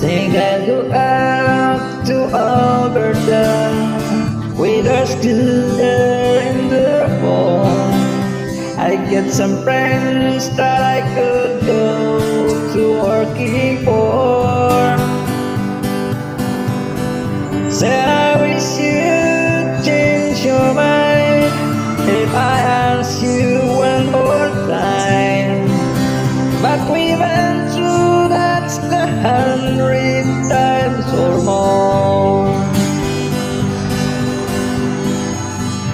Think I go out to Alberta with our scooter in the fall. I get some friends that I could go to working for. Said I wish you'd change your mind if I ask you one more time. But we went through that 100 times or more.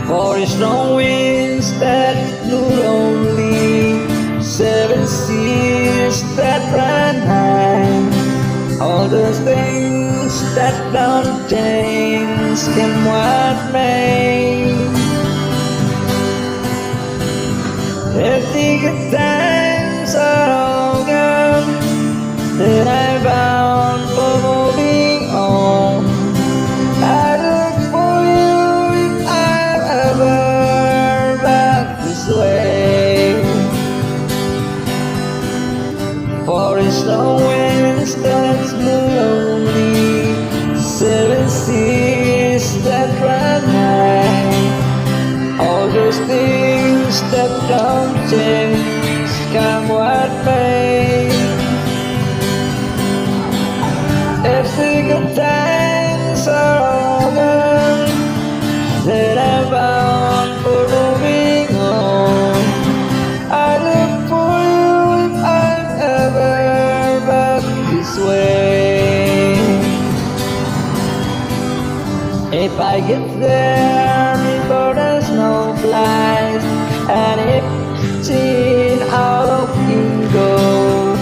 For the strong winds that blew lonely, 7 seas that ran high, all those things that don't change can what may. If the good times are all gone, then I'm bound for moving on. I look for you if I'm ever back this way. For it's no winds that blew lonely, 7 seas that run high, all those things that don't change, come what may. If the good times are all gone, then I'm bound for moving on. I look for you if I'm ever back this way. If I get there before the snow flies, and if seen out you go,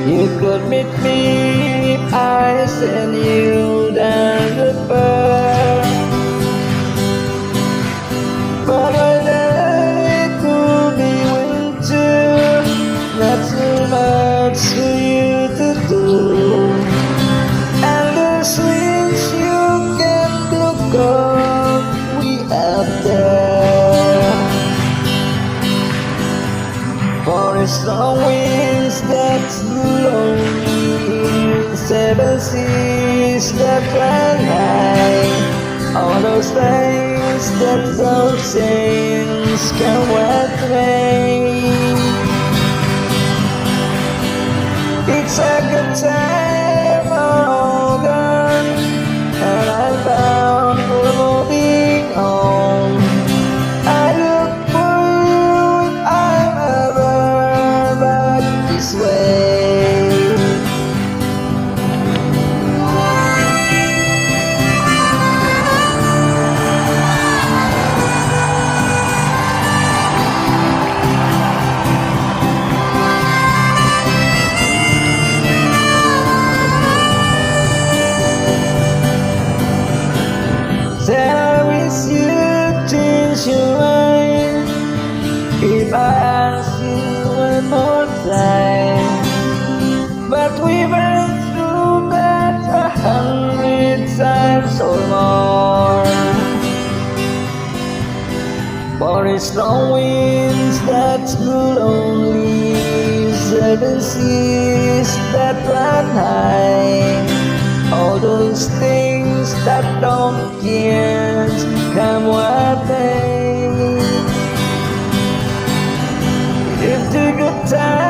you could meet me if I send you down the bar. But by then it could be winter, not so much for you to do. And the swings you can look up, we out there. For it's the winds that blow me, 7 seas that run high, all those things that don't change come what may. It's a good time all gone, and I'm bound for moving on. I look for you if I'm ever back this way. Said I wish you'd change your mind if I ask you one more time. But we went through that 100 times or more. For it's the winds that blew lonely, 7 seas that run high, all those things that don't change come what may. If the good times